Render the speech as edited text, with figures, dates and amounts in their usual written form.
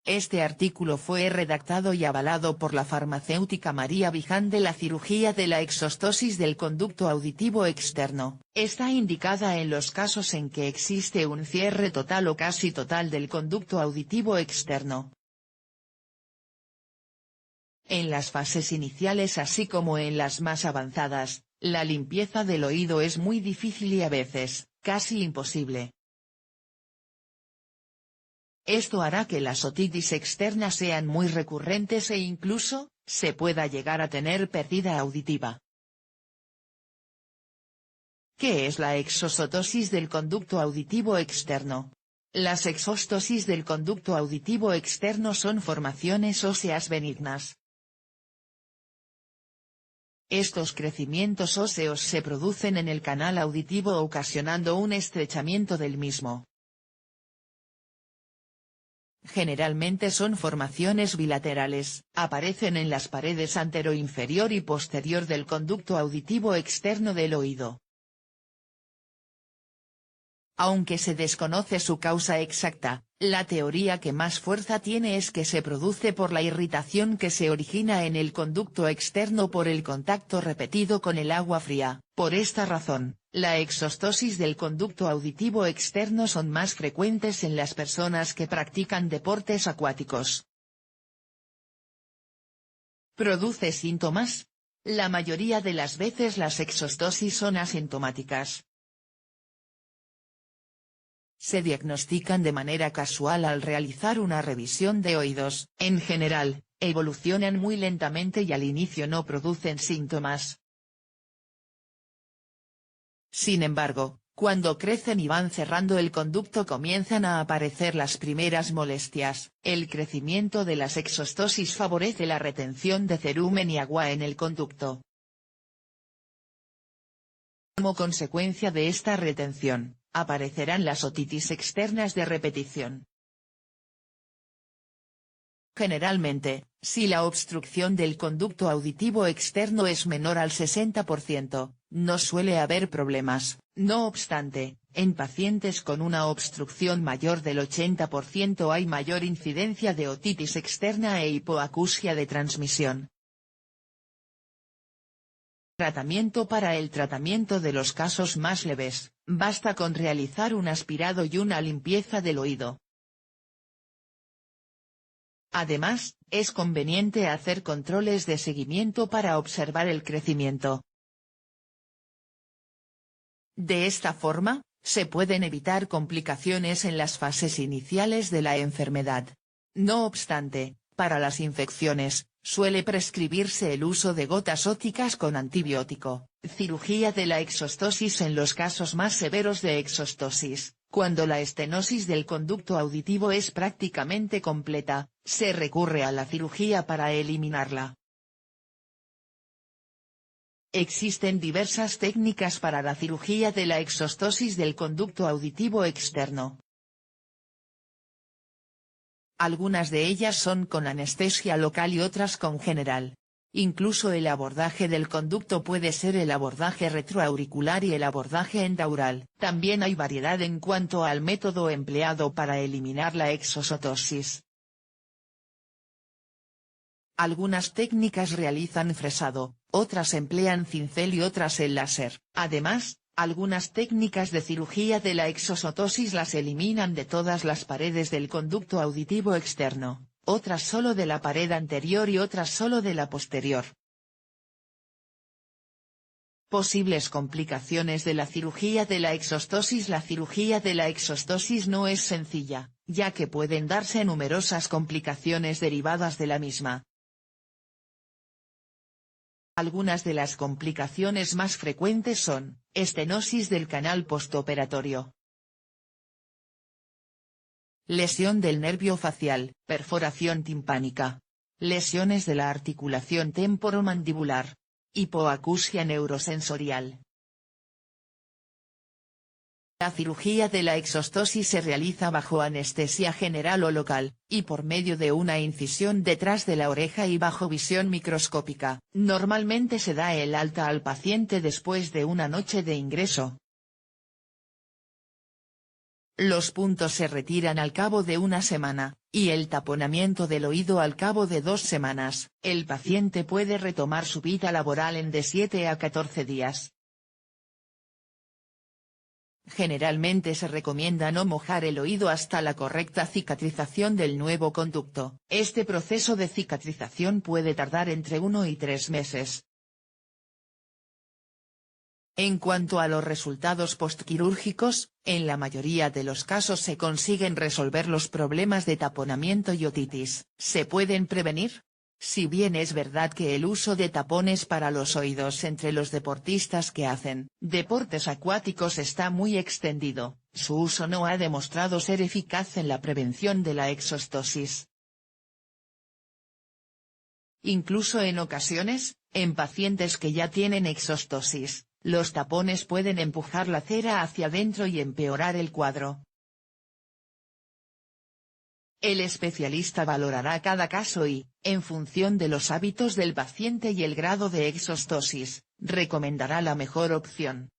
Este artículo fue redactado y avalado por la farmacéutica María Biján de la cirugía de la exostosis del conducto auditivo externo. Está indicada en los casos en que existe un cierre total o casi total del conducto auditivo externo. En las fases iniciales así como en las más avanzadas, la limpieza del oído es muy difícil y a veces, casi imposible. Esto hará que las otitis externas sean muy recurrentes e incluso, se pueda llegar a tener pérdida auditiva. ¿Qué es la exostosis del conducto auditivo externo? Las exostosis del conducto auditivo externo son formaciones óseas benignas. Estos crecimientos óseos se producen en el canal auditivo ocasionando un estrechamiento del mismo. Generalmente son formaciones bilaterales, aparecen en las paredes antero-inferior y posterior del conducto auditivo externo del oído. Aunque se desconoce su causa exacta, la teoría que más fuerza tiene es que se produce por la irritación que se origina en el conducto externo por el contacto repetido con el agua fría. Por esta razón, la exostosis del conducto auditivo externo son más frecuentes en las personas que practican deportes acuáticos. ¿Produce síntomas? La mayoría de las veces las exostosis son asintomáticas. Se diagnostican de manera casual al realizar una revisión de oídos. En general, evolucionan muy lentamente y al inicio no producen síntomas. Sin embargo, cuando crecen y van cerrando el conducto comienzan a aparecer las primeras molestias. El crecimiento de las exostosis favorece la retención de cerumen y agua en el conducto. Como consecuencia de esta retención, aparecerán las otitis externas de repetición. Generalmente, si la obstrucción del conducto auditivo externo es menor al 60%, no suele haber problemas. No obstante, en pacientes con una obstrucción mayor del 80% hay mayor incidencia de otitis externa e hipoacusia de transmisión. Tratamiento. Para el tratamiento de los casos más leves, basta con realizar un aspirado y una limpieza del oído. Además, es conveniente hacer controles de seguimiento para observar el crecimiento. De esta forma, se pueden evitar complicaciones en las fases iniciales de la enfermedad. No obstante, para las infecciones, suele prescribirse el uso de gotas ópticas con antibiótico. Cirugía de la exostosis. En los casos más severos de exostosis, cuando la estenosis del conducto auditivo es prácticamente completa, se recurre a la cirugía para eliminarla. Existen diversas técnicas para la cirugía de la exostosis del conducto auditivo externo. Algunas de ellas son con anestesia local y otras con general. Incluso el abordaje del conducto puede ser el abordaje retroauricular y el abordaje endaural. También hay variedad en cuanto al método empleado para eliminar la exostosis. Algunas técnicas realizan fresado, otras emplean cincel y otras el láser. Además, algunas técnicas de cirugía de la exostosis las eliminan de todas las paredes del conducto auditivo externo, otras solo de la pared anterior y otras solo de la posterior. Posibles complicaciones de la cirugía de la exostosis. La cirugía de la exostosis no es sencilla, ya que pueden darse numerosas complicaciones derivadas de la misma. Algunas de las complicaciones más frecuentes son: estenosis del canal postoperatorio, lesión del nervio facial, perforación timpánica, lesiones de la articulación temporomandibular, hipoacusia neurosensorial. La cirugía de la exostosis se realiza bajo anestesia general o local, y por medio de una incisión detrás de la oreja y bajo visión microscópica. Normalmente se da el alta al paciente después de una noche de ingreso. Los puntos se retiran al cabo de una semana, y el taponamiento del oído al cabo de 2 semanas. El paciente puede retomar su vida laboral en de 7 a 14 días. Generalmente se recomienda no mojar el oído hasta la correcta cicatrización del nuevo conducto. Este proceso de cicatrización puede tardar entre 1 y 3 meses. En cuanto a los resultados postquirúrgicos, en la mayoría de los casos se consiguen resolver los problemas de taponamiento y otitis. ¿Se pueden prevenir? Si bien es verdad que el uso de tapones para los oídos entre los deportistas que hacen deportes acuáticos está muy extendido, su uso no ha demostrado ser eficaz en la prevención de la exostosis. Incluso en ocasiones, en pacientes que ya tienen exostosis, los tapones pueden empujar la cera hacia adentro y empeorar el cuadro. El especialista valorará cada caso y, en función de los hábitos del paciente y el grado de exostosis, recomendará la mejor opción.